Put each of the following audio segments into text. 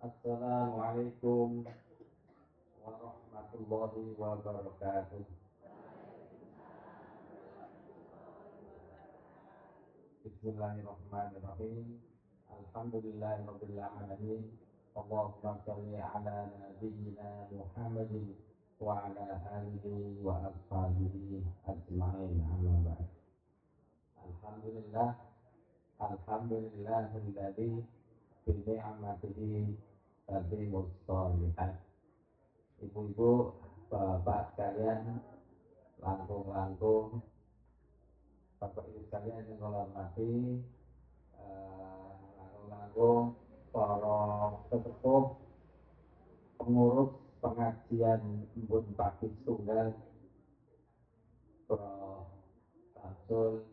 Assalamualaikum warahmatullahi wabarakatuh. Bismillahirrahmanirrahim. Alhamdulillahirabbil alamin. Allahumma shalli ala nabiyyina Muhammadin wa ala alihi wa ashabihi ajma'in. Amma ba'd. Alhamdulillah, alhamdulillahilladzi bi ni'matihi tatimmus shalihat. Ibu-ibu, bapak sekalian, langkung-langkung, bapak ibu sekalian yang saya hormati, langkung-langkung, para sesepuh, pengurus pengajian Embun Pakis Tunggal, Prof. Samsul,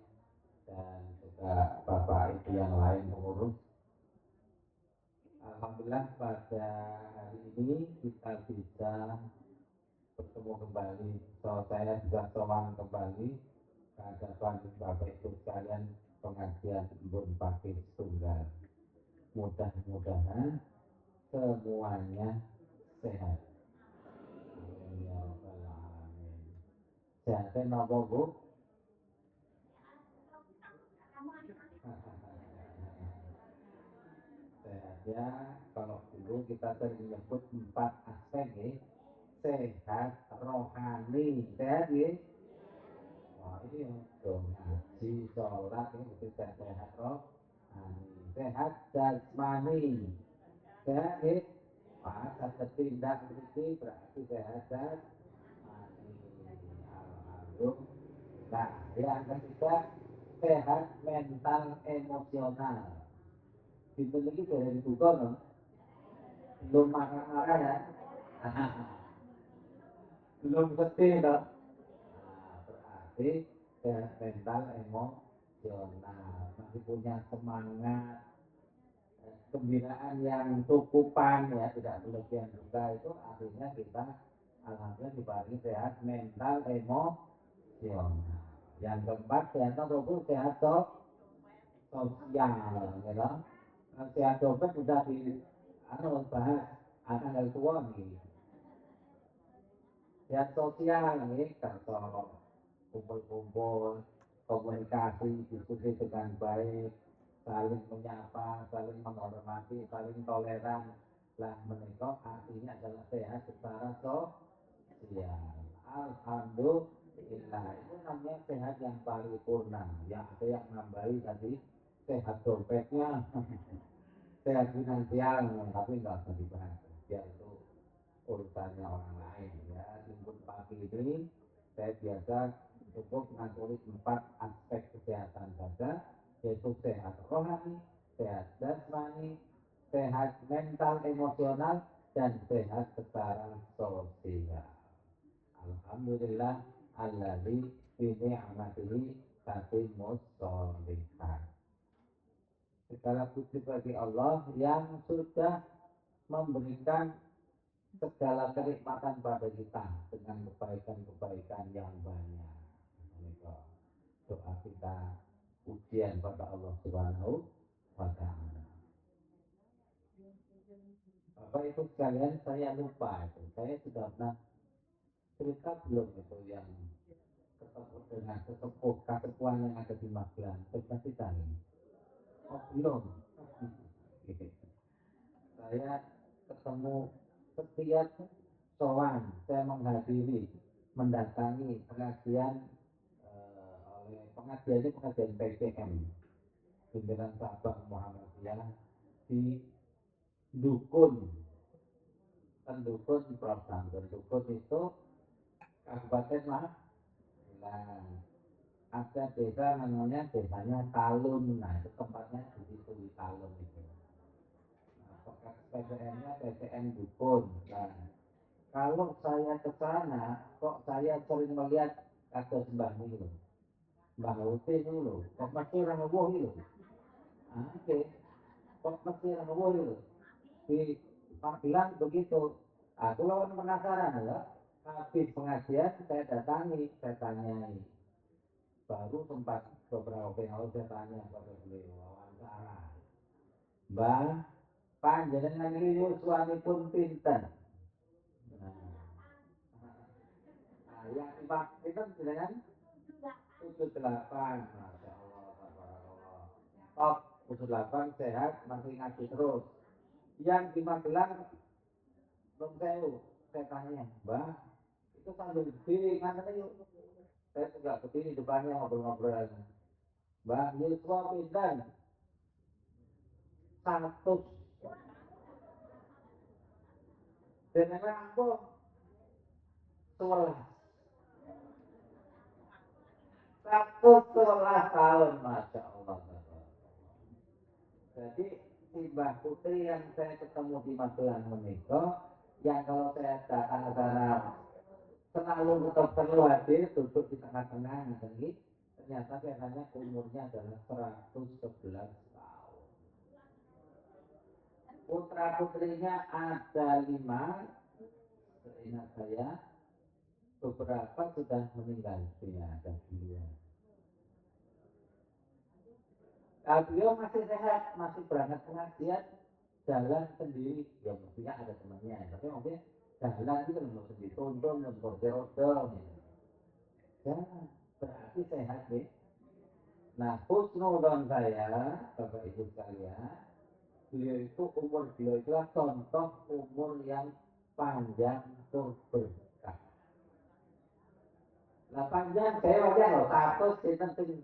dan juga bapak ibu yang lain pengurus. Alhamdulillah pada hari ini kita bisa bertemu kembali. Saya juga sowan kembali ke hadapan bapak ibu sekalian pengajian Embun Pakis Tunggal. Mudah-mudahan semuanya sehat. Amin ya rabbal alamin. Sehatnya napa, Bu? Sehatnya kalau dulu kita sering menyebut 4 aspek ya. Sehat rohani, sehat ya. Wah, ini dong ngaji, sholat ini bisa sehat rohani. Sehat jasmani, sehat ya. Wah, tindak berarti sehat jasmani. Alhamdulillah. Nah, yang ketiga sehat mental emosional. Itu lagi dari Google, no? Belum marah-marah ya, belum sedih, no? Nah, berarti sehat mental emosional, masih punya semangat, kegembiraan yang cukupan ya, tidak berlebihan juga, itu artinya kita alhamdulillah dibarengi sehat mental emosional. Yang keempat sehat tubuh, sehat sosial, ya. Sehat dompet sudah di bahas akan dari tua nih. Sehat sosial nih, kalau kumpul-kumpul, komunikasi, diskusi dengan baik, saling menyapa, saling menghormati, saling toleran, lah menikah artinya adalah sehat secara sosial. Alhamdulillah, itu namanya sehat yang paripurna. Yang ada yang nambahi tadi sehat dompetnya, sehat finansial, tapi nggak usah dibahas. Ya itu urusannya orang lain ya. Timbun pagi ini saya biasa cukup mengaturi 4 aspek kesehatan saja, yaitu sehat rohani, sehat jasmani, sehat mental emosional, dan sehat secara sosial. Alhamdulillah alladzi bi ni'matihi tatimmus shalihat. Segala puji bagi Allah yang sudah memberikan segala kenikmatan pada kita dengan kebaikan-kebaikan yang banyak. Doa kita pujian pada Allah Subhanahu wa Ta'ala. Bapak Ibu sekalian, saya lupa itu. Saya sudah pernah cerita belum itu yang ketemu dengan kesepuhan yang ada di Magelang. Sudah cerita ini? Oh belum. Saya ketemu setiap sowan, saya menghadiri, mendatangi pengajian oleh pengajian ini pengajian PCM Pimpinan Sabang Muhammadiyah di Dukun, kan Dukun Prof. Dukun itu Kabupaten Magelang. Ada desa namanya desanya Talun, nah itu tempatnya di situ di Talun itu. Nah, PCM-nya PCM Dukun. Nah, kalau saya ke sana, kok saya sering melihat kados Mbah Milo, Mbah Uti dulu, kok mesti orang ngewuh itu. Oke, kok mesti orang ngewuh itu. Di Magelang begitu. Aku lawan penasaran ya. Habis pengajian saya datangi, saya tanyai. Baru sempat beberapa waktu yang lalu saya tanya kepada beliau wawancara. Mbah, panjenengan iki yuswanipun pinten? Nah, yang imam pinten jenengan 78. Masya Allah, tabarakallah. Top 78 sehat masih ngaji terus. Yang di Magelang belum saya tanya, Mbak, itu sambil berdiri ngantar yuk. Saya juga berdiri depannya ngobrol-ngobrol. Mbak Yuswa pinten? 100. Jenengan ampun 11. 111 tahun, Masya Allah. Jadi si Mbah Putri yang saya ketemu di Magelang menikah, yang kalau saya datang ke sana selalu tetap perlu hadir, duduk di tengah-tengah, nanti ternyata saya tanya umurnya adalah 111 tahun. Putra putrinya ada 5, seingat saya, beberapa sudah meninggal dunia, ada 2. Beliau masih sehat, masih berangkat pengajian, jalan sendiri. Ya mestinya ada temannya, tapi mungkin jalan itu belum sendiri, tonton, kursi roda. Ya, berarti sehat deh. Nah, husnudon saya, Bapak Ibu sekalian, beliau itu umur beliau itu contoh umur yang panjang berkah. Nah, panjang saya wajar loh, satu penting,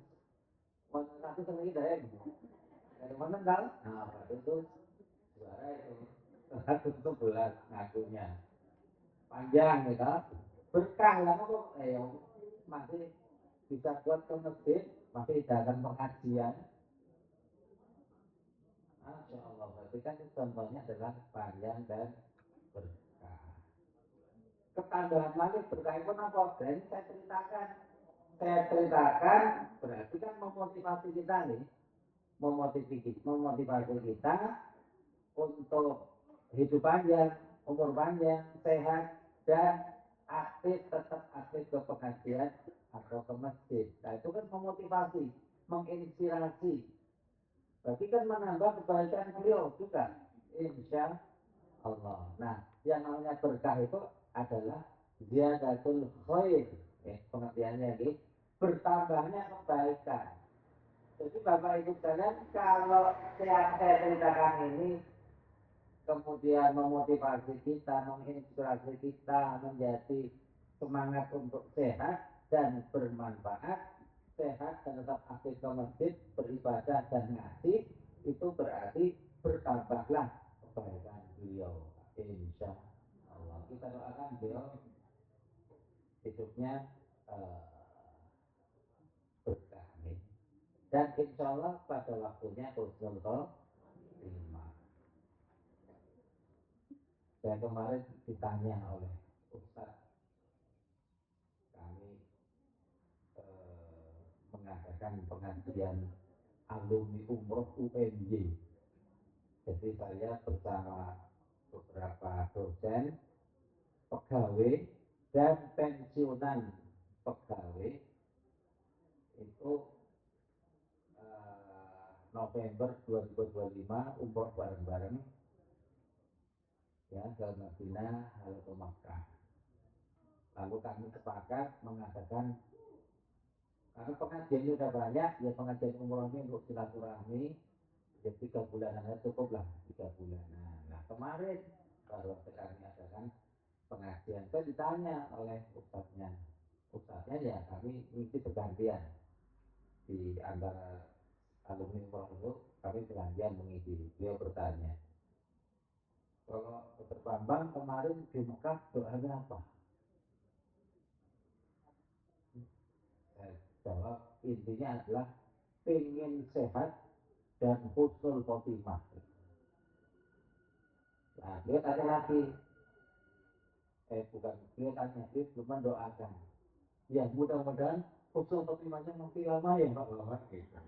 satu sendiri dari mana kan? Nah, berarti itu suara itu satu itu bulan ngakunya panjang gitu, berkah lah kok, masih bisa buat ke masjid, masih datang pengajian. Masya Allah, berarti kan contohnya adalah panjang dan berkah. Ketambahan lagi berkah itu apa? Dan saya ceritakan berarti kan memotivasi kita nih, memotivasi kita untuk hidup panjang, umur panjang, sehat, dan aktif, tetap aktif ke pengajian atau ke masjid. Nah itu kan memotivasi, menginspirasi. Berarti kan menambah kebaikan beliau juga, insya Allah. Nah, yang namanya berkah itu adalah ziyadatul khair. Pengertiannya ini bertambahnya kebaikan. Jadi Bapak Ibu sekalian, kalau yang saya ceritakan ini kemudian memotivasi kita, menginspirasi kita menjadi semangat untuk sehat dan bermanfaat, sehat dan tetap aktif ke masjid, beribadah dan ngaji, itu berarti bertambahlah kebaikan beliau. Insya Allah kita doakan beliau hidupnya berkah dan insya Allah pada waktunya husnul khotimah. Saya kemarin ditanya oleh Ustaz kami mengadakan pengajian alumni umroh UNY. Jadi saya bersama beberapa dosen, pegawai dan pensiunan pegawai itu November 2025 umroh bareng-bareng ya ke Madinah lalu ke Makkah. Lalu kami sepakat mengadakan karena pengajian sudah banyak, ya pengajian umroh ini untuk silaturahmi, ya 3 bulanan cukup lah, 3 bulanan. Nah kemarin baru kami adakan pengajian, saya ditanya oleh ustadznya ya kami mesti bergantian di antara alumni umroh itu, kami bergantian mengisi. Dia bertanya, kalau Dr. Bambang kemarin di Mekah doanya apa? Saya jawab intinya adalah pengen sehat dan husnul khotimah. Nah, dia tanya lagi, bukan dia tanya, dia belum mendoakan. Ya mudah-mudahan husnul khotimahnya masih lama ya Pak Bapak. Gitu.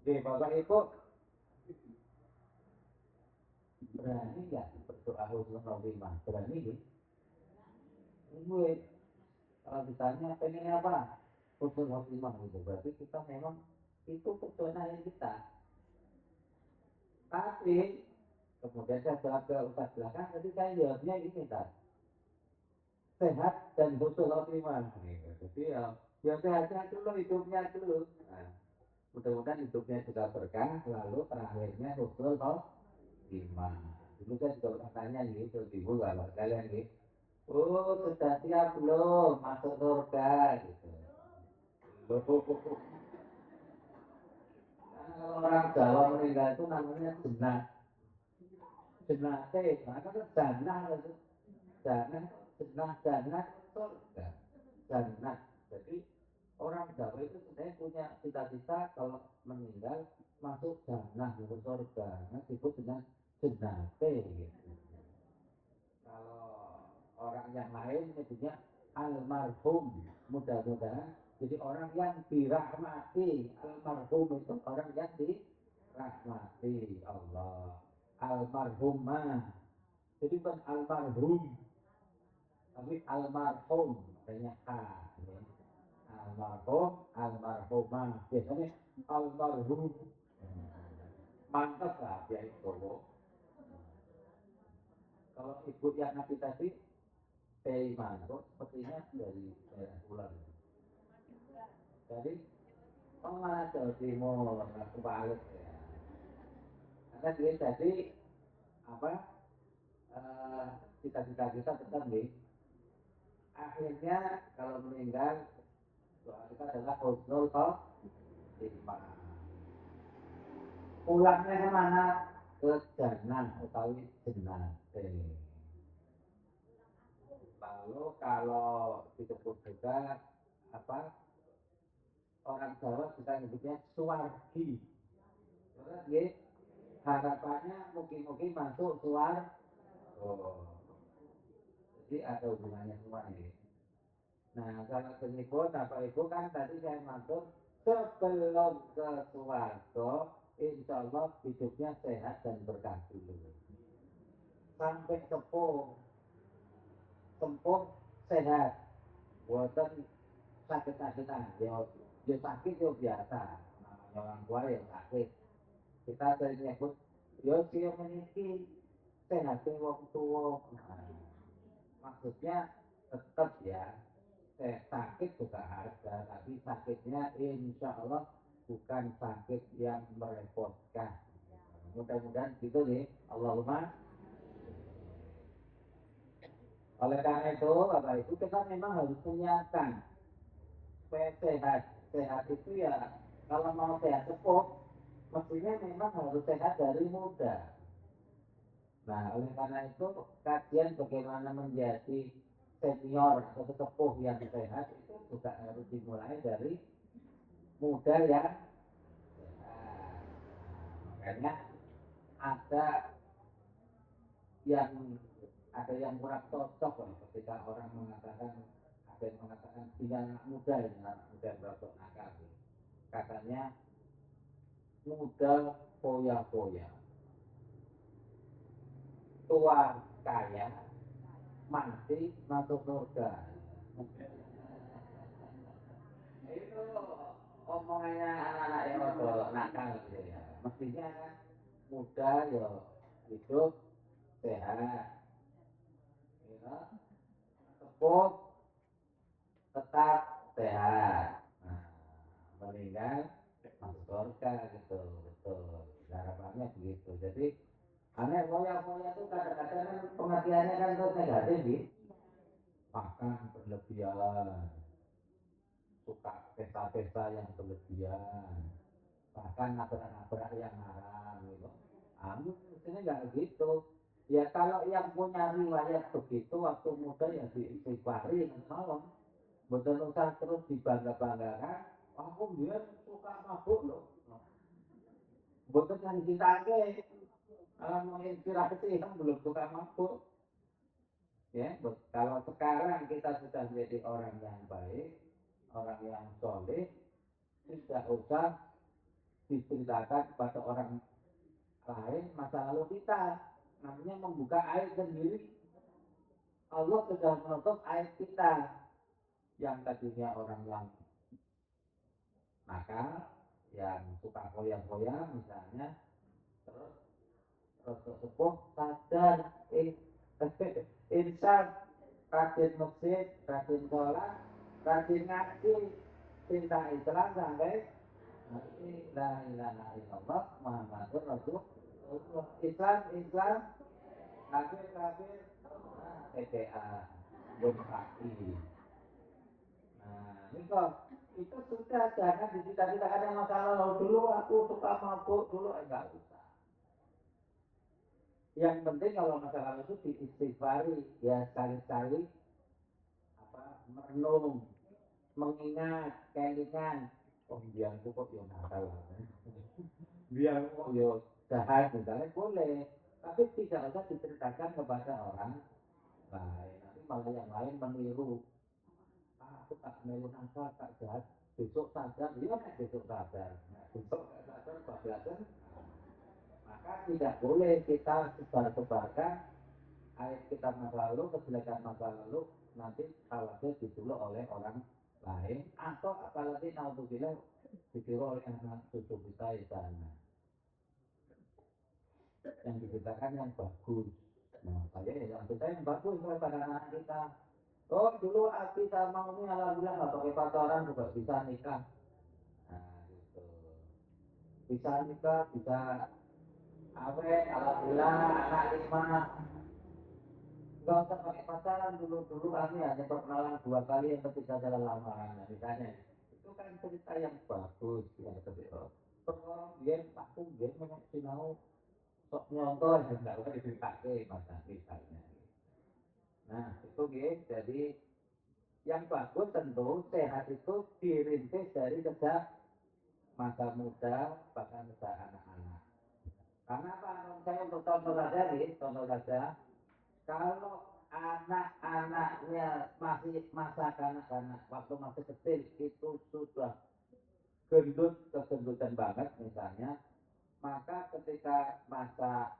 Oke, Bapak Ibu berani nggak berdoa husnul khotimah? Berani ya? Gue kalau ditanya pengen apa? Husnul khotimah gitu. Berarti kita memang itu perjuangan kita. Tapi kemudian saya jawab ke Ustaz belakang, jadi saya jawabnya ini kan, sehat dan husnul khotimah. Jadi ya sehatnya dulu, hidupnya dulu. Nah, mudah-mudahan hidupnya juga berkah, lalu terakhirnya husnul khotimah. Dulu saya juga pernah tanya gitu, ibu kalau kalian gitu, oh sudah siap belum masuk surga gitu. Loh, karena kalau orang Jawa meninggal itu namanya jenah, jenazah, maka itu janah itu, janah, janah surga, janah. Jadi orang Jawa itu sebenarnya punya cita-cita kalau meninggal masuk jannah masuk surga, nah, disebut dengan jenazah gitu. Kalau orang yang lain menyebutnya almarhum, mudah-mudahan jadi orang yang dirahmati. Almarhum itu orang yang dirahmati Allah. Almarhumah, jadi bukan almarhum tapi almarhum, banyak A ya. Almarhum, almarhumah, biasanya almarhum. Mantap lah ya itu. Kalau ibu yang nanti tadi Peiman, kok sepertinya dari daerah Pulau. Jadi, oh mana Jawa Timur, aku balik ya. Karena dia jadi apa? Cita-cita kita tetap nih. Akhirnya kalau meninggal, doa kita adalah husnul khotimah. Pulangnya kemana? Ke jannah atau jannah. Lalu kalau disebut juga apa? Orang Jawa kita nyebutnya suwargi. Terus ya, harapannya mungkin masuk suar. Oh, jadi ada hubungannya semua ini. Nah, kalau penyebut apa itu kan tadi saya maksud sebelum ke suarga, insya Allah hidupnya sehat dan berkah dulu. Sampai sepuh, sempuh sehat, buatan sakit-sakitan, ya sakit ya biasa. Namanya orang tua ya sakit. Kita sering nyebut, yo sih meniki sehat wong tua. Nah, maksudnya tetap ya sakit juga ada, tapi sakitnya insya Allah bukan sakit yang merepotkan. Mudah-mudahan gitu nih, Allahumma. Oleh karena itu, Bapak Ibu, kita memang harus menyiapkan supaya sehat. Sehat itu ya, kalau mau sehat sepuh, mestinya memang harus sehat dari muda. Nah, oleh karena itu, kajian bagaimana menjadi senior atau sepuh yang sehat itu juga harus dimulai dari muda yang sehat. Makanya ada yang kurang cocok ketika orang mengatakan, ada yang mengatakan dia anak muda yang berapa nakal. Katanya muda foya-foya, tua kaya, mati masuk surga. Itu omongannya anak-anak yang rada nakal gitu ya. Mestinya kan muda ya hidup sehat, ya, sepuh tetap sehat. Nah, meninggal masuk surga gitu, betul. Harapannya begitu. Jadi aneh moya-moya itu kadang-kadang kan pengertiannya kan terus negatif gitu. Makan berlebihan, suka pesta-pesta yang berlebihan, bahkan nabrak-nabrak yang haram gitu. Mestinya nggak begitu. Ya kalau yang punya riwayat begitu waktu muda ya diistighfari malam. Betul usah terus dibangga-banggakan. Aku dia suka mabuk loh. Betul yang ditanya, mau inspirasi yang belum suka mabuk. Ya, kalau sekarang kita sudah menjadi orang yang baik, orang yang soleh, tidak usah diceritakan kepada orang lain masa lalu kita. Namanya membuka air sendiri. Allah sudah menutup air kita. Yang tadinya orang yang nakal, yang suka koya-koya misalnya, terus rada sepuh sadar insan rajin masjid, rajin sholat, rajin ngaji, cinta Islam sampai la ilaha illallah Muhammadur Rasulullah. Islam kafir TPA berkaki. Nah, ini kok itu sudah jangan dicita-citakan yang masalah lalu dulu aku suka mabuk dulu enggak usah. Yang penting kalau masalah itu diistighfari ya sekali-sekali merenung, mengingat, kelingan. Oh biar kok ya nakal, biar kok ya jahat misalnya boleh, tapi tidak usah diceritakan kepada orang lain. Nanti malah yang lain meniru. Aku tak melu nakal, tak jahat. Besok sadar, dia kan besok sadar. Besok sadar, bablasan. Maka tidak boleh kita sebar-sebarkan aib kita masa lalu, kejelekan masa lalu, nanti khawatir ditiru oleh orang lain, atau apalagi naudzubillah ditiru oleh anak cucu kita di sana. Yang diceritakan yang bagus. Nah, saya yang kita yang bagus kepada anak kita. Oh, dulu kita mau ini alhamdulillah nggak pakai pacaran juga bisa nikah. Nah, gitu. Bisa nikah, bisa awet, alhamdulillah anak 5. Gak usah pakai pacaran dulu kami hanya perkenalan 2 kali yang ketiga adalah lamaran. Nah, misalnya itu kan cerita yang bagus yang kedua. Kalau dia aku dia memang sinau sok nyontoh yang nggak usah dipakai masa misalnya. Nah itu dia jadi yang bagus tentu sehat itu dirintis dari sejak masa muda bahkan sejak anak-anak. Karena apa? Saya untuk contoh saja. Kalau anak-anaknya masih masa kanak-kanak, waktu masih kecil itu sudah kegendutan banget misalnya, maka ketika masa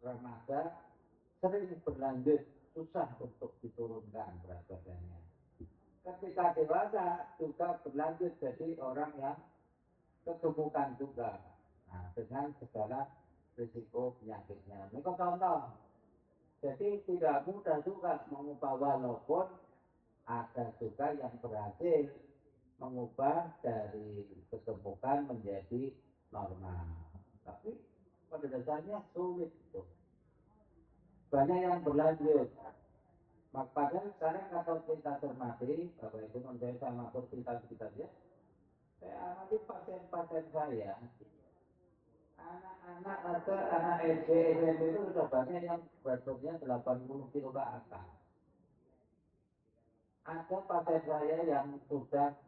remaja sering berlanjut susah untuk diturunkan berat badannya. Ketika dewasa juga berlanjut jadi orang yang kegemukan juga. Nah, dengan segala risiko penyakitnya. Ini contoh. Jadi tidak mudah juga mengubah walaupun ada juga yang berhasil mengubah dari kegemukan menjadi normal. Tapi pada dasarnya sulit itu. Banyak yang berlanjut. Makanya sekarang kalau kita cermati, Bapak Ibu saya sama kita ya, saya amati pasien-pasien saya, anak-anak atau anak SD, SMP itu sudah banyak yang beratnya 80 kilo ke atas. Ada pasien saya yang sudah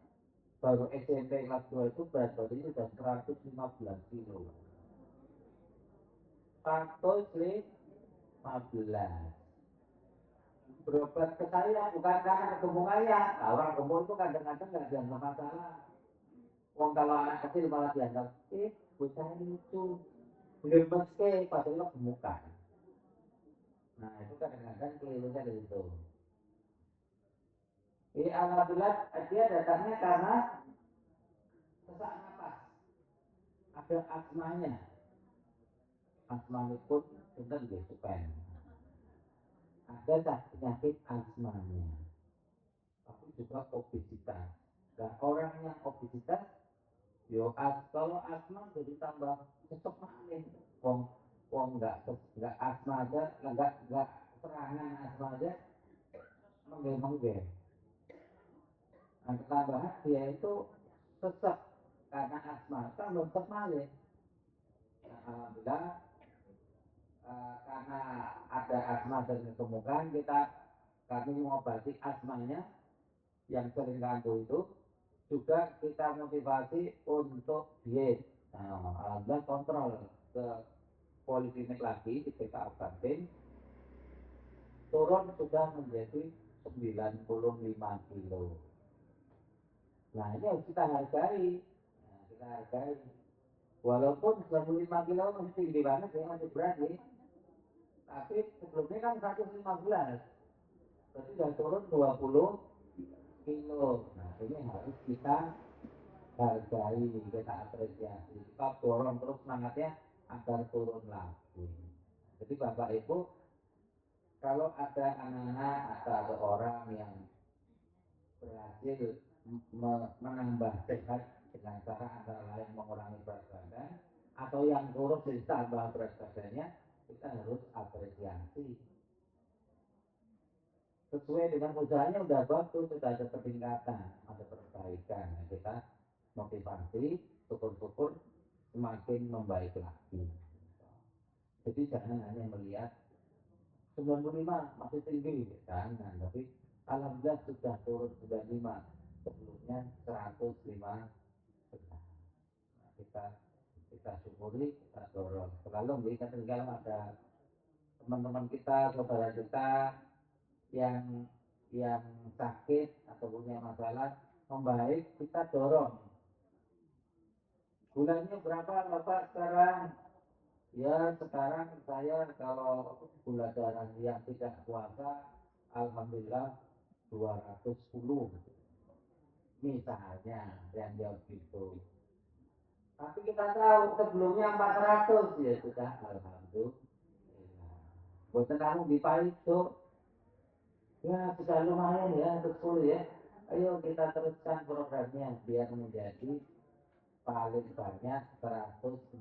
baru SMP kelas 2 itu berat badannya sudah 115 kilo. 115. Berobat ke saya bukan karena ketemu saya. Nah, orang gemuk itu kadang-kadang nggak dianggap masalah. Wong kalau anak kecil malah dianggap, bocah itu belum meski padahal gemukan. Nah itu kadang-kadang kelirunya dari itu. Ini alhamdulillah dia datangnya karena sesak napas. Ada asmanya. Asmanya pun benar dia suka. Ada penyakit asmanya. Tapi juga obesitas. Dan orang yang obesitas, kalau asma jadi tambah sesek maling. Wong nggak asma aja, nggak serangan asma aja, menggel. Nah, tambahan dia itu sesek karena asma, tambah sesek maling. Nah, alhamdulillah karena ada asma dan kegemukan kami mengobati asmanya yang sering kambuh itu, juga kita motivasi untuk diet. Nah, alhamdulillah kontrol ke poliklinik lagi di PKA Banting, turun sudah menjadi 95 kilo. Nah ini harus kita hargai. Walaupun 95 kilo masih tinggi banget ya, masih berat nih. Tapi sebelumnya kan 115. Berarti sudah turun 20 kilo. Nah ini harus kita hargai, kita apresiasi. Kita dorong terus semangatnya agar turun lagi. Jadi Bapak Ibu, kalau ada anak-anak atau ada orang yang berhasil menambah sehat dengan cara antara lain mengurangi berat badan, atau yang kurus ditambah berat badannya, kita harus apresiasi. Sesuai dengan usahanya udah bagus, sudah ada peningkatan, ada perbaikan. Nah, kita motivasi, syukur-syukur semakin membaik lagi. Jadi jangan hanya melihat 95 masih tinggi, jangan. Tapi alhamdulillah sudah turun 95, sebelumnya 105. Nah, kita syukuri, kita dorong. Selalu melihat kalau ada teman-teman kita, saudara kita yang sakit atau punya masalah membaik, kita dorong. Bulannya berapa Bapak sekarang? Ya sekarang saya kalau gula darah yang tidak puasa, alhamdulillah 210 misalnya, yang jauh gitu. Tapi kita tahu sebelumnya 400, ya sudah alhamdulillah. Buat kamu diparit tuh, ya sudah lumayan ya, 10 ya. Ayo kita teruskan programnya biar menjadi paling banyak 140.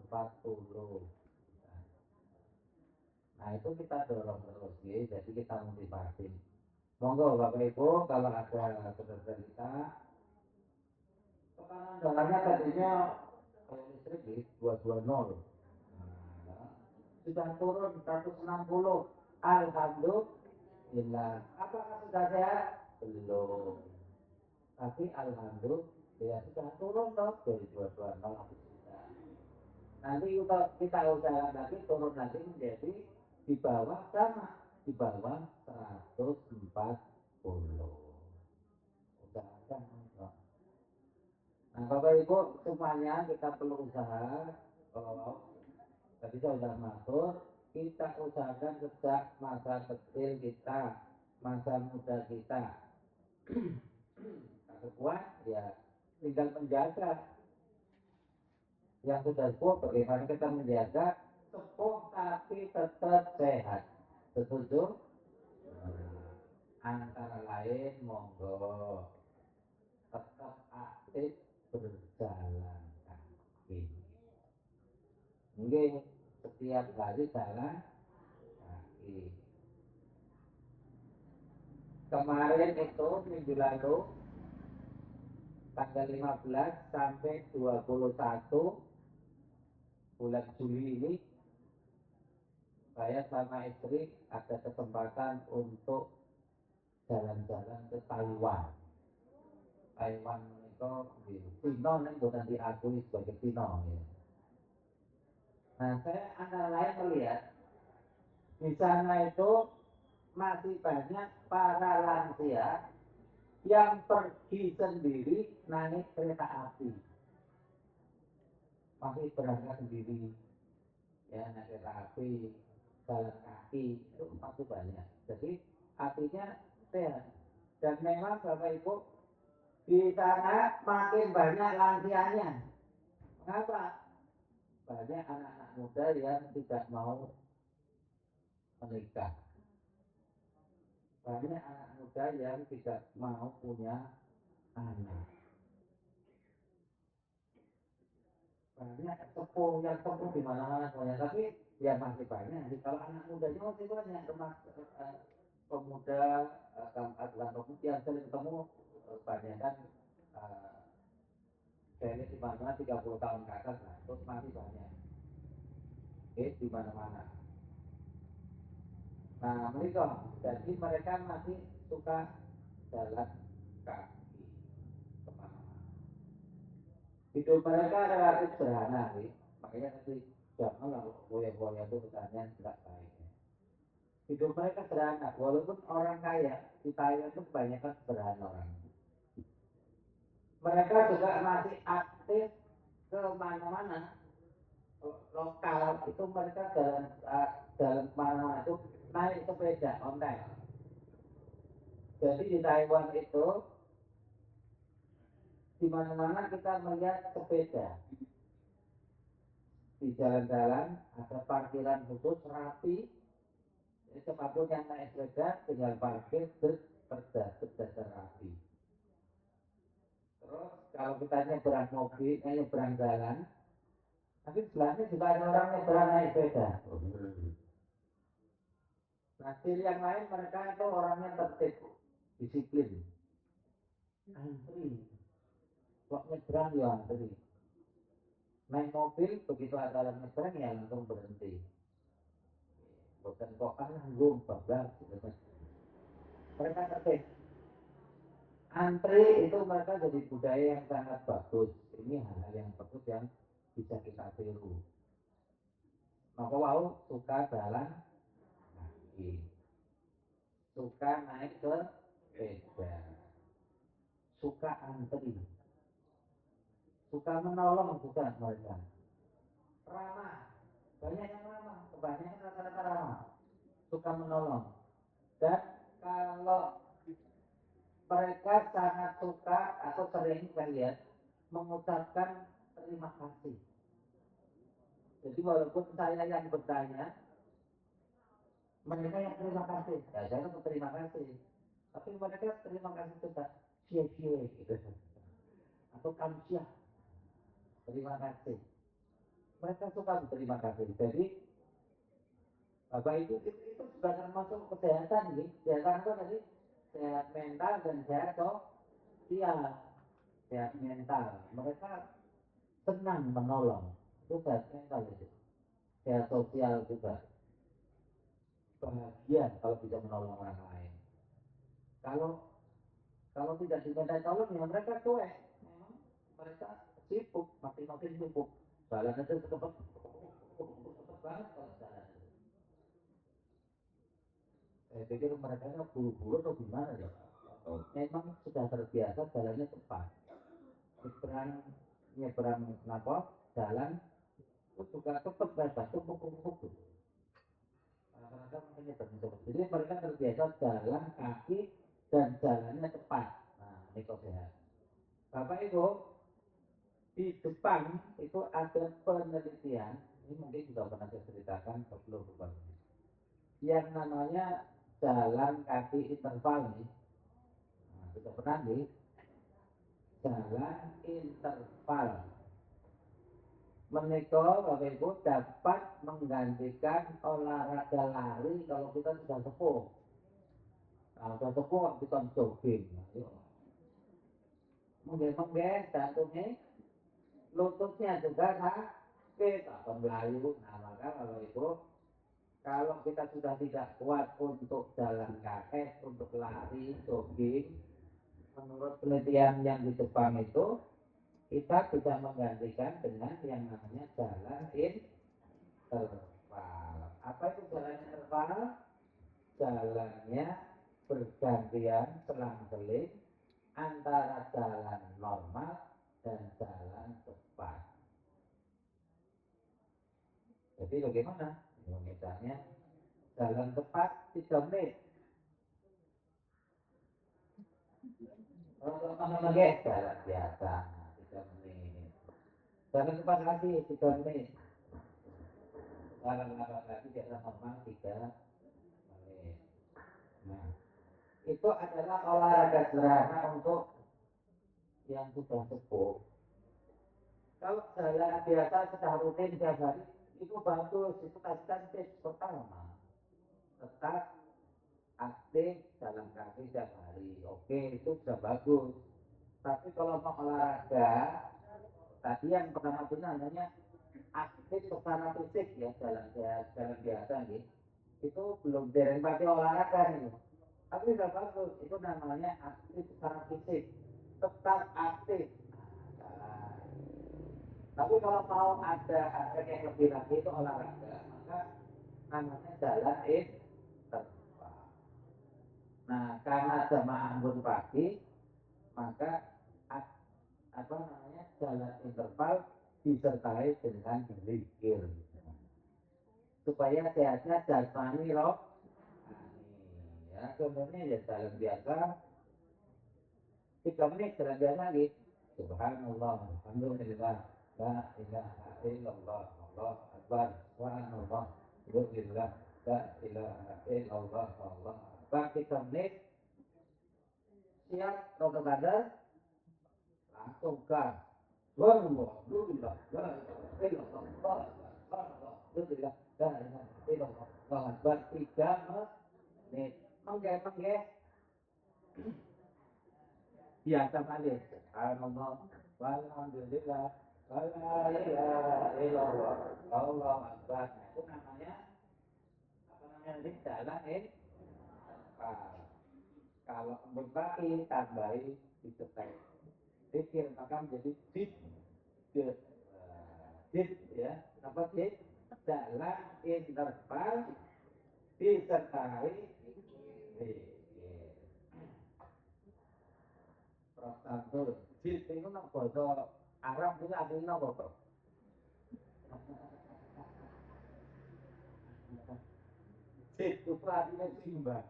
Nah itu kita dorong terus ya, jadi kita motivasi. Monggo Bapak Ibu, kalau ada saudara kita, tekanan darahnya tadinya listrik di 220, nah, sudah turun 160. Alhamdulillah. Apakah sudah sehat? Belum. Tapi alhamdulillah ya sudah turun toh dari 220. Nanti kita usahakan lagi turun lagi menjadi di bawah sama, di bawah 140. Usahakan. Nah Bapak Ibu semuanya kita perlu usaha. Kalau tadi saya sudah masuk, kita usahakan sejak masa kecil kita, masa muda kita. Kalau kuat ya tinggal menjaga. Yang sudah sepuh bagaimana kita menjaga sepuh tapi tetap sehat. Setuju? Antara lain monggo tetap aktif berjalan kaki. Mungkin setiap hari jalan kaki. Kemarin itu minggu lalu tanggal 15 sampai 21 bulan Juli ini saya sama istri ada kesempatan untuk jalan-jalan ke Taiwan. Taiwan itu di Cina nih bukan diakui sebagai Cina ya. Nah saya antara lain melihat di sana itu masih banyak para lansia yang pergi sendiri naik kereta api, masih berangkat sendiri ya, naik kereta api, jalan kaki itu masih banyak. Jadi artinya sehat. Dan memang Bapak Ibu di sana makin banyak lansianya. Mengapa? Banyak anak-anak muda yang tidak mau menikah. Banyak anak muda yang tidak mau punya anak. Banyak sepuh yang sepuh di mana-mana semuanya. Tapi ya masih banyak. Jadi kalau anak mudanya masih banyak. Pemuda, pemuda yang sering ketemu banyak kan. Saya di mana 30 tahun ke atas, nah itu masih banyak. Di mana-mana. Nah mereka, jadi mereka masih suka jalan kaki kemana-mana. Hidup mereka relatif sederhana sih, makanya nanti jangan lah boya-boya itu pertanyaan tidak baik. Hidup mereka sederhana, walaupun orang kaya di Thailand itu kebanyakan sederhana orang. Mereka juga masih aktif ke mana-mana. Lokal itu mereka jalan kemana-mana itu naik sepeda ontel. Jadi di Taiwan itu di mana-mana kita melihat sepeda. di jalan-jalan ada parkiran khusus rapi. Jadi siapapun yang naik sepeda tinggal parkir berjajar rapi. Terus kalau kita nyebrang mobil, nyebrang jalan, tapi sebelahnya juga ada orang nyebrang naik sepeda. Nah, ciri yang lain mereka itu orangnya tertib, disiplin, antri, kok nyebrang ya antri. Naik mobil begitu ada orang nyebrang ya langsung berhenti. Bukan kok nanggung, bablas. Mereka tertib. Antri itu mereka jadi budaya yang sangat bagus. Ini hal-hal yang bagus yang bisa kita tiru. Maka wow suka jalan kaki, suka naik ke sepeda, suka antri, suka menolong juga mereka. Ramah, banyak yang ramah, kebanyakan rata-rata ramah, suka menolong. Dan kalau mereka sangat suka atau sering saya lihat mengucapkan terima kasih. Jadi walaupun saya yang bertanya, mereka yang terima kasih. Ya, saya berterima kasih. Tapi mereka terima kasih juga. Cie-cie gitu. Atau kamsiah. Terima kasih. Mereka suka berterima kasih. Jadi Bapak itu sudah termasuk kesehatan nih. Kesehatan apa tadi? Sehat mental dan sehat sosial. Sehat mental. Mereka senang menolong. Itu sehat mental itu. Sehat sosial juga. Bahagia kalau bisa menolong orang lain. Kalau tidak diminta tolong ya mereka cuek. Memang mereka sibuk, makin sibuk. Jalan itu cepat banget kalau jalan. Saya pikir mereka buru-buru atau gimana ya? Memang sudah terbiasa jalannya cepat. Nyebrang jalan itu juga cepat banget, tumpuk. Rata-rata makanya berhenti. Jadi mereka terbiasa jalan kaki dan jalannya cepat. Nah, ini kok sehat. Bapak Ibu, di Jepang itu ada penelitian, ini mungkin juga pernah saya ceritakan sebelum ini, yang namanya jalan kaki interval nih. Nah, kita pernah nih, jalan interval. Menikah Bapak Ibu dapat menggantikan olahraga lari kalau kita sudah sepuh. Nah, sudah sepuh kita jogging. Mungkin jantungnya, lututnya juga sakit, atau melayu. Nah, maka Bapak Ibu, kalau kita sudah tidak kuat untuk jalan kaki, untuk lari, jogging, menurut penelitian yang di Jepang itu, kita bisa menggantikan dengan yang namanya jalan interval. Apa itu jalan interval? Jalannya bergantian selang-seling antara jalan normal dan jalan cepat. Jadi bagaimana? Misalnya jalan cepat 3 menit. Kalau lagi jalan biasa 3 menit. Jalan cepat lagi 3 menit. Jalan lambat lagi jalan normal 3 menit. Nah, itu adalah olahraga sederhana untuk yang sudah sepuh. Kalau jalan biasa sudah rutin tiap hari, itu bagus, itu kasihkan tips pertama. Tetap aktif jalan kaki tiap hari. Oke, itu sudah bagus. Tapi kalau mau olahraga, tadi yang pertama itu namanya aktif secara fisik ya, jalan biasa nih. Itu belum derivasi olahraga nih. Tapi sudah bagus, itu namanya aktif secara fisik. Tetap aktif. Nah, tapi kalau mau ada aspek yang lebih lagi itu olahraga, maka namanya jalan interval. Nah, karena jamaah anggun pagi, maka apa namanya jalan interval disertai dengan zikir supaya sehatnya jasmani rohani. Ya, contohnya ya jalan biasa 3 menit jalan biasa lagi. Subhanallah, alhamdulillah, la ilaha illallah, Allah Akbar, subhanallah, alhamdulillah, la ilaha illallah, Allah Akbar. 3 menit, siap, roda kader, langsung gas. Alhamdulillah, la ilaha illallah, alhamdulillah, la ilaha illallah, Allah Akbar. 3 menit, mengge, biasa balik. Subhanallah, walhamdulillah, la ilaha illallah, Allah Akbar. Itu namanya ini jalan kalau berbagi tambahi disetai dikir maka menjadi dit ya apa dit jalan interval disertai prostantur dit itu nak bahasa Arab itu artinya apa? Dit itu artinya simbah.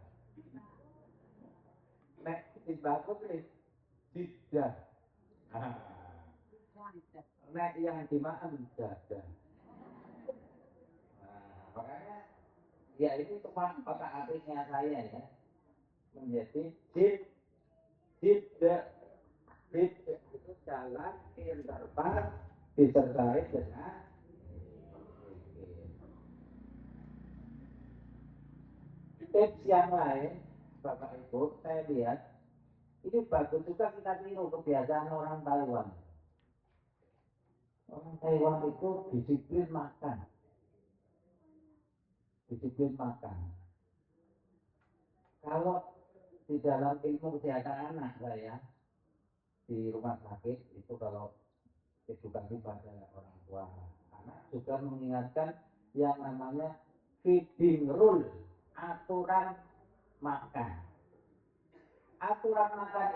Nek simbah itu tidak. Nek yang dimakan jadah. Makanya ya ini cuma otak atiknya saya ya menjadi tidak itu jalan interval disertai dengan tips yang lain. Bapak Ibu, saya lihat ini bagus juga kita tiru kebiasaan orang Taiwan. Orang Taiwan itu disiplin makan. Kalau di dalam ilmu kesehatan anak saya di rumah sakit itu kalau edukasi pada orang tua anak juga mengingatkan yang namanya feeding rule, aturan makan. Aturan makan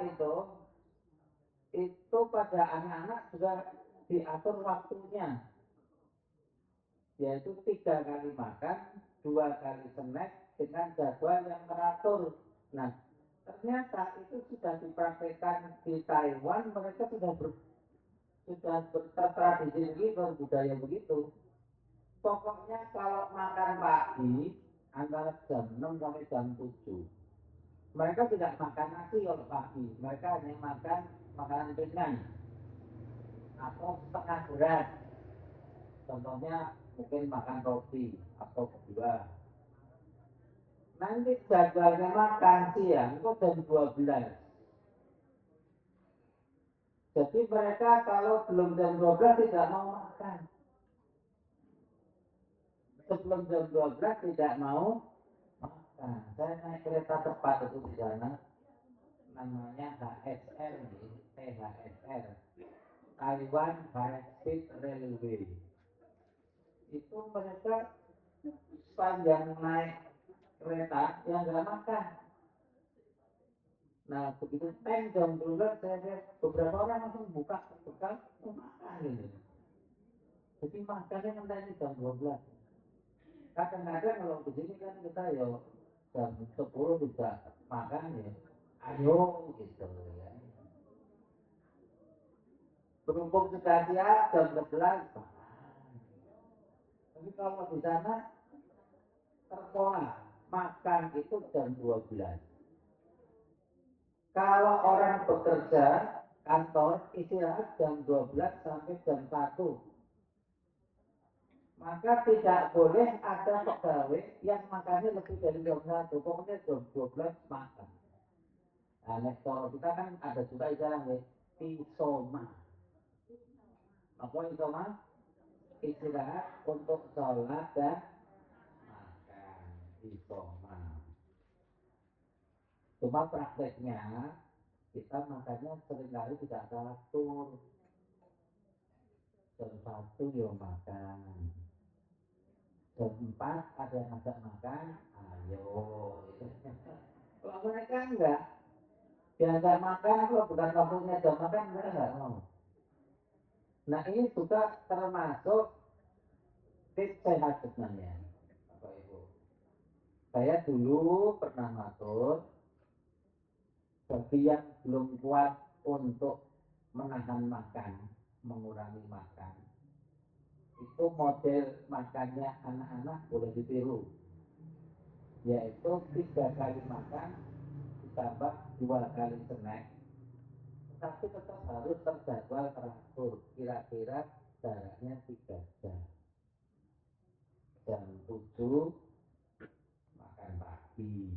itu pada anak-anak juga diatur waktunya, yaitu 3 kali makan, 2 kali snack dengan jadwal yang teratur. Nah, ternyata itu sudah dipraktekkan di Taiwan, mereka sudah bertradisi begitu, berbudaya begitu. Pokoknya kalau makan pagi antara jam 6 sampai jam 7. Mereka tidak makan nasi kalau pagi, mereka hanya makan makanan ringan atau setengah berat. Contohnya mungkin makan roti atau buah. Nanti jadwalnya makan siang itu jam 12. Jadi mereka kalau belum jam 12 tidak mau makan. Sebelum jam 12 tidak mau makan. Saya naik kereta cepat itu di sana. Namanya HSR, THSR, Taiwan High Speed Railway. Itu mereka sepanjang naik kereta yang nggak makan. Nah begitu jam 12 saya lihat beberapa orang langsung buka bekal makan gitu. Jadi makannya nanti jam 12. Kadang-kadang kalau begini kan kita ya jam 10 bisa makan ya. Ayo gitu ya. Berhubung sudah siap jam 11. Tapi kalau di sana terpola makan itu jam 12. Kalau orang bekerja kantor istirahat jam 12 sampai jam 1. Maka tidak boleh ada pegawai yang makannya lebih dari jam 1. Pokoknya jam 12 makan. Nah, kalau kita kan ada juga istilahnya isoma. Apa isoma? Istirahat untuk sholat dan makan. Isoma. Cuma prakteknya kita makannya seringkali tidak teratur. Jam 1 ya makan. Jam 4 ada yang ngajak makan, ayo. Kalau mereka enggak, diajak makan kalau bukan waktunya jam makan mereka enggak mau. Nah ini juga termasuk tips sehat sebenarnya, Bapak Ibu. Saya dulu pernah matur, bagi yang belum kuat untuk menahan makan, mengurangi makan, itu model makannya anak-anak boleh ditiru, yaitu 3 kali makan ditambah 2 kali snack, tapi tetap harus terjadwal teratur, kira-kira jaraknya 3 jam. Jam 7 makan pagi,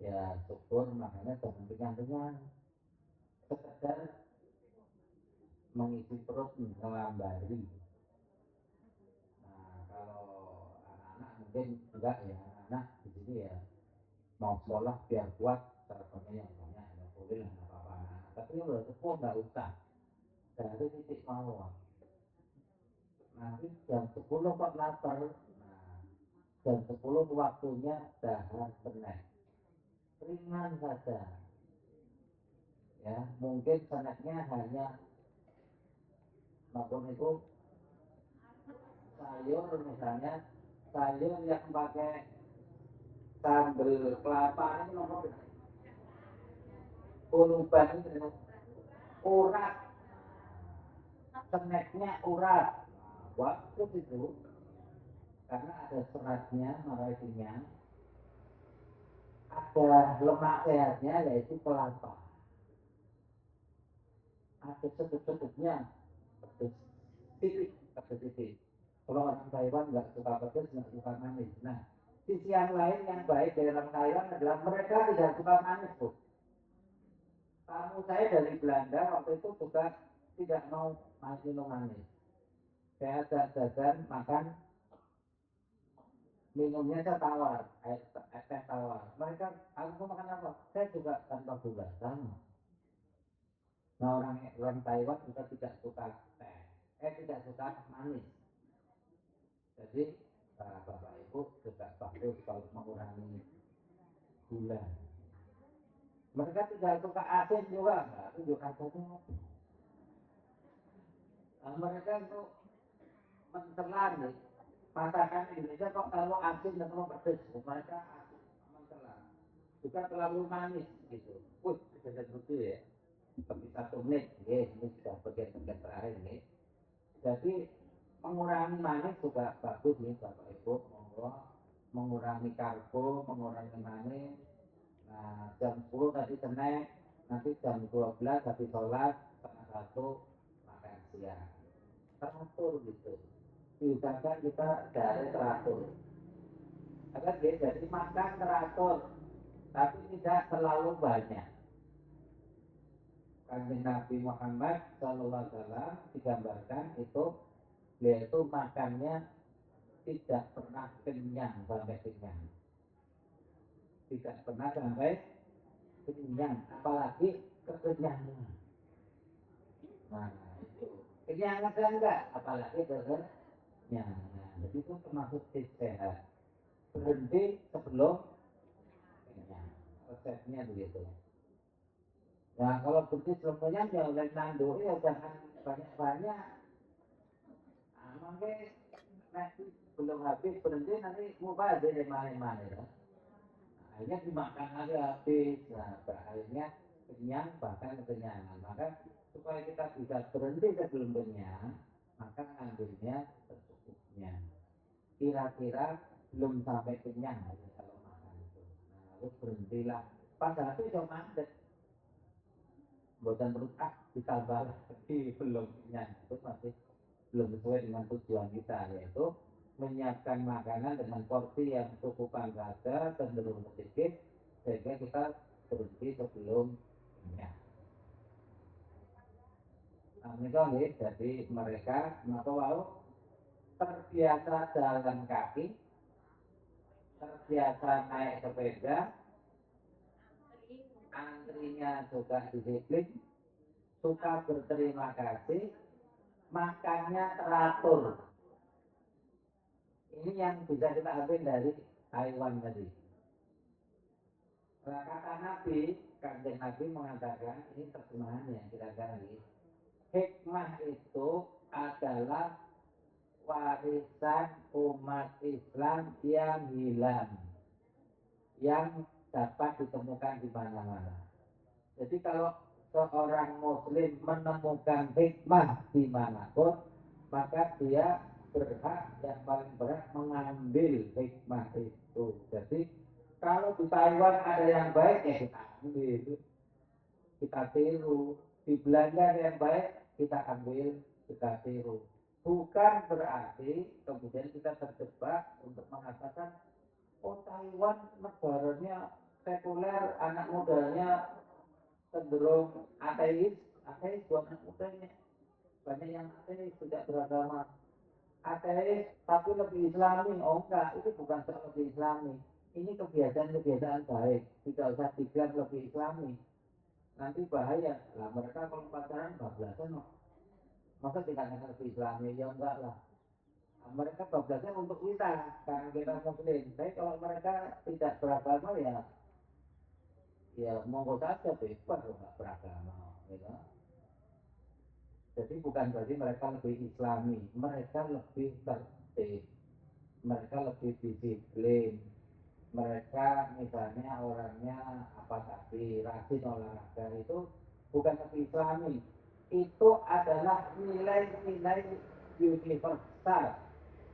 ya syukur makannya jangan kenyang-kenyang, sekedar mengisi perut melambari. Nah kalau anak-anak mungkin enggak ya, anak-anak di sini ya mau sekolah biar kuat teleponnya yang banyak, ya boleh lah nggak apa-apa. Tapi udah sepuh nggak usah, dari titik mawar. Nanti jam 10 kok lapar, nah jam 10 waktunya dahar snack, ringan saja. Ya mungkin snacknya hanya maupun itu sayur, misalnya sayur yang pakai sambal kelapa ini nomor kuluban itu urat, snacknya urat, bagus itu karena ada seratnya, makanya kenyang. Ada lemak sehatnya yaitu kelapa, ada sedikit-sedikitnya pedas titik. Kalau orang Taiwan nggak suka pedas, nggak suka manis. Nah, sisi yang lain yang baik dari orang Taiwan adalah mereka tidak suka manis, Bu. Tamu saya dari Belanda waktu itu juga tidak mau minum manis. Saya jajan makan, minumnya saya tawar, air teh tawar. Mereka, aku mau makan apa? Saya juga tanpa gula, sama. Nah orang Taiwan juga tidak suka teh, tidak suka manis. Jadi Bapak Ibu juga bagus kalau mengurangi gula. Mereka tidak suka asin juga, nggak tunjuk asinnya. Mereka itu mencela nih, masakan Indonesia kok terlalu asin dan terlalu pedas. Mereka mencela, juga terlalu manis gitu. Sudah betul ya. Tapi 1 menit, ya, ini sudah bagian-bagian terakhir nih. Jadi mengurangi manis juga bagus nih Bapak Ibu, monggo mengurangi karbo, mengurangi manis. Nah jam 10 tadi snack, nanti jam 12 habis sholat, setengah 1 makan siang. Teratur gitu. Diusahakan kita dari teratur. Agar dia jadi makan teratur, tapi tidak terlalu banyak. Kanjeng Nabi Muhammad SAW digambarkan itu yaitu makannya tidak pernah kenyang sampai kenyang, tidak pernah sampai kenyang, apalagi kekenyangan. Nah itu kenyang ada enggak, apalagi kekenyangan. Jadi itu termasuk sehat, berhenti sebelum kenyang, resepnya begitu. Nah kalau berhenti sebelum kenyang ya udah nanduk, ya jangan banyak-banyak. Mungkin nanti belum habis berhenti, nanti lupa aja mana ya. Akhirnya dimakan aja habis. Nah akhirnya kenyang bahkan kekenyangan. Maka supaya kita bisa berhenti sebelum kenyang, maka ambilnya secukupnya. Kira-kira belum sampai kenyang kalau makan itu. Nah lalu berhentilah. Pas habis so mandek. Buatan perut ditambah lagi belum kenyang. Itu masih belum sesuai dengan tujuan kita, yaitu menyiapkan makanan dengan porsi yang cukupan saja, cenderung sedikit, sehingga kita berhenti sebelum kenyang. Nah, ini jadi mereka mau terbiasa jalan kaki, terbiasa naik sepeda, antrinya juga disiplin, suka berterima kasih, makannya teratur. Ini yang bisa kita ambil dari Taiwan tadi. Kata Nabi, Kanjeng Nabi mengatakan, ini terjemahannya kira-kira ini. Hikmah itu adalah warisan umat Islam yang hilang, yang dapat ditemukan di mana-mana. Jadi kalau seorang Muslim menemukan hikmah dimanapun, maka dia yang paling berat mengambil hikmah itu. Jadi kalau di Taiwan ada yang baik ya kita ambil, kita tiru. Di Belanda ada yang baik kita ambil, kita tiru. Bukan berarti kemudian kita terjebak untuk mengatakan, oh Taiwan negaranya sekuler, anak mudanya cenderung ateis, ateis buat anak mudanya. Banyak yang ateis, tidak beragama. Ateis tapi lebih islami, oh enggak, itu bukan soal lebih islami. Ini kebiasaan-kebiasaan baik, tidak usah dibilang lebih islami. Nanti bahaya, lah mereka kalau pacaran bablasan, masa tidak akan lebih islami, ya enggak lah. Nah, mereka bablasnya untuk kita, karena kita muslim. Tapi kalau mereka tidak beragama ya monggo saja bebas nggak beragama, ya. Jadi bukan berarti mereka lebih islami, mereka lebih tertib, mereka lebih disiplin, mereka misalnya orangnya apa tadi rajin olahraga, itu bukan lebih islami, itu adalah nilai-nilai universal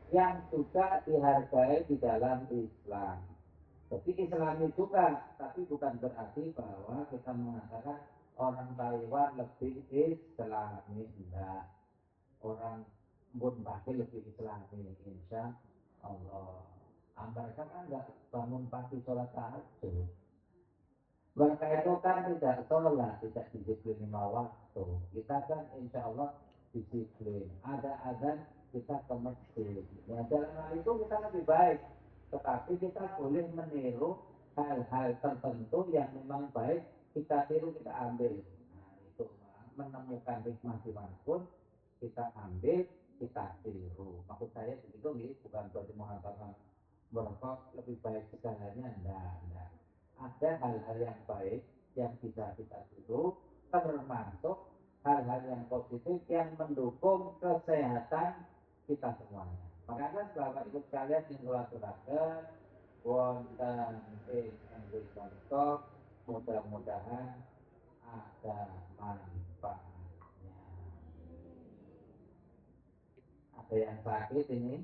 yang juga dihargai di dalam Islam. Jadi Islami juga, tapi bukan berarti bahwa kita mengatakan orang Taiwan lebih Islami, enggak. Orang Bun pagi lebih Islami, insya Allah. Mereka kan enggak bangun pagi sholat tahajud. Mereka itu kan tidak sholat, tidak disiplin 5 waktu. Kita kan insya Allah disiplin. Ada azan kita ke masjid. Ya, dalam hal itu kita lebih baik. Tetapi kita boleh meniru hal-hal tertentu yang memang baik, kita tiru, kita ambil. Nah, itu menemukan hikmah dimanapun kita ambil, kita tiru. Maksud saya begitu, bukan berarti mengatakan merokok lebih baik segalanya, enggak. Ada hal-hal yang baik yang bisa kita tiru, termasuk hal-hal yang positif yang mendukung kesehatan kita semuanya. Makanya Bapak Ibu sekalian yang aturaken wonten ing English Talk, mudah-mudahan ada manfaatnya. Ada yang sakit ini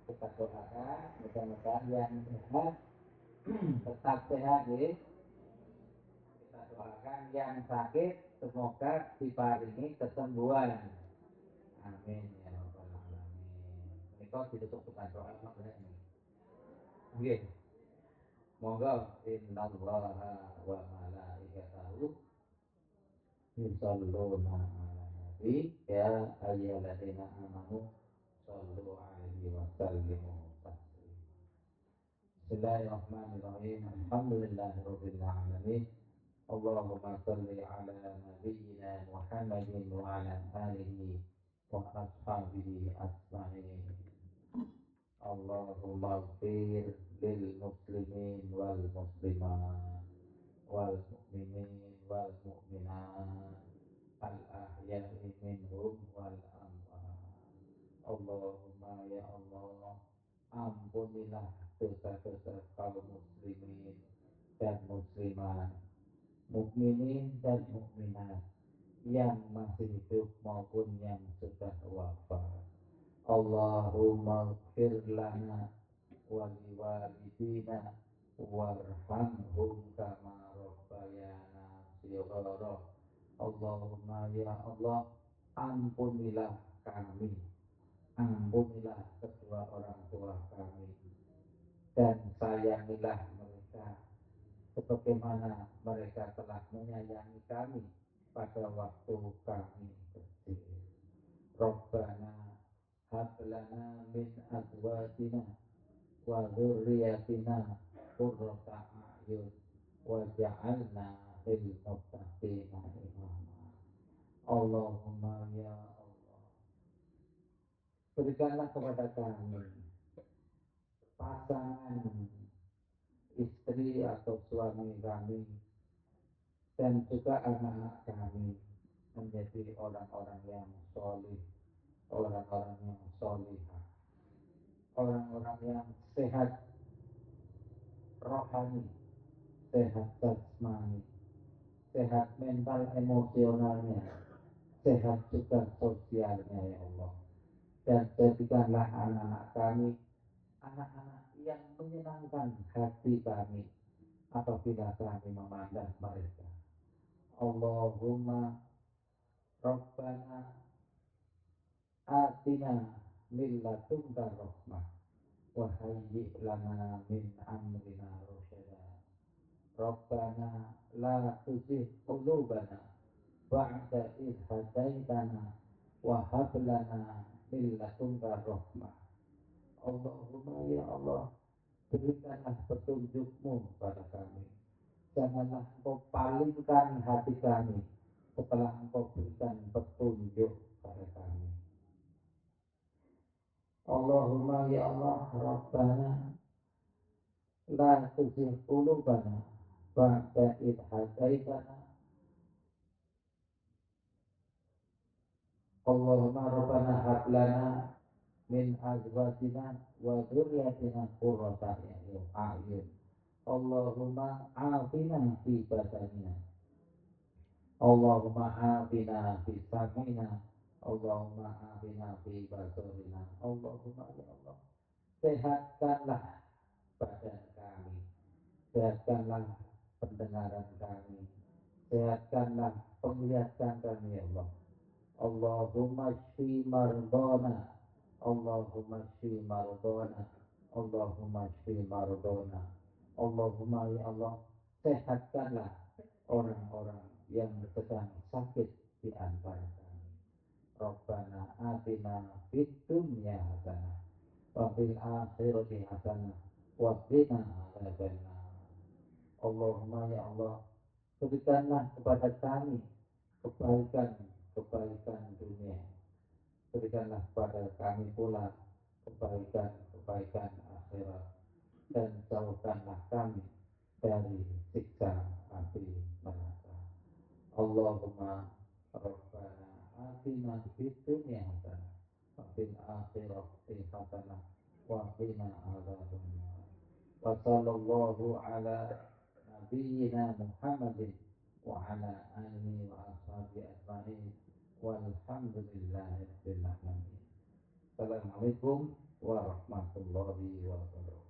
kita doakan mudah-mudahan yang sehat tetap sehat ya. Kita doakan yang sakit semoga diparingi kesembuhan. Amin ya rabbal alamin. Ini ditutup dengan doa ini. Nggih. Monggo innallaha wa malaikatahu yusholluna 'alan nabi ya ayyuhalladzina amanu shollu 'alaihi wa sallimu taslima. Bismillahirrahmanirrahim. Alhamdulillahirabbil alamin. Allahumma shalli ala nabiyyina Muhammadin wa ala alihi wa ashabihi ajma'in. Allahumma ighfir lil muslimin wal muslimat wal mu'minin wal mu'minat al ahya'i minhum wal amwat. Allahumma ya Allah, ampunilah dosa-dosa kaum muslimin dan muslimat, mukminin dan mukminat yang masih hidup maupun yang sudah wafat. Allahumma ighfir lana wa liwalidina warhamhum kama rabbayana shighara. Allahumma ya Allah, ampunilah kami, ampunilah kedua orang tua kami, dan sayangilah mereka sebagaimana mereka telah menyayangi kami pada waktu kami kecil. Rabbana hab lana min azwajina wa dzurriyyatina qurrata a'yun waj'alna lil muttaqina imama. Allahumma ya Allah, berikanlah kepada kami pasangan istri atau suami kami dan juga anak-anak kami menjadi orang-orang yang solih, orang-orang yang solihah, orang-orang yang sehat rohani, sehat jasmani, sehat mental emosionalnya, sehat juga sosialnya ya Allah. dan jadikanlah anak-anak kami anak-anak yang menyenangkan hati kami apabila kami memandang mereka. Allahumma Rabbana atina min ladunka rahmah wa hayyi' lana min amrina rasyada. Rabbana la tuzigh qulubana ba'da idh hadaitana wa hab lana min ladunka rahmah. Allahumma ya Allah, berikanlah petunjukmu pada kami. Janganlah engkau palingkan hati kami setelah engkau berikan petunjuk pada kami. Allahumma ya Allah, Rabbana la tuzigh qulubana ba'da idh hadaitana. Allahumma Rabbana hab lana min azwajina wa dzurriyyatina qurrata a'yun. Allahumma afina fi badanina. Allahumma afina fi samina. Allahumma afina fi basarina. Allahumma ya Allah, sehatkanlah badan kami, sehatkanlah pendengaran kami, sehatkanlah penglihatan kami ya Allah. Allahumma shfi mardana. Allahumma shfi mardana. Allahumma shfi mardana. Allahumma ya Allah, sehatkanlah orang-orang yang sedang sakit di antara kami. Rabbana atina fid dunya hasanah wa fil akhirati hasanah wa qina adzabannar. Allahumma ya Allah, berikanlah kepada kami kebaikan dunia, berikanlah kepada kami pula kebaikan akhirat, dan jauhkanlah kami dari siksa api neraka. Allahumma Rabbana atina fid dunya hasanah wa fil akhirati hasanah wa qina adzabannar. Wa sallallahu ala nabiyyina Muhammadin wa ala alihi wa ashabihi ajma'in walhamdulillahi rabbil alamin. Assalamualaikum warahmatullahi wabarakatuh.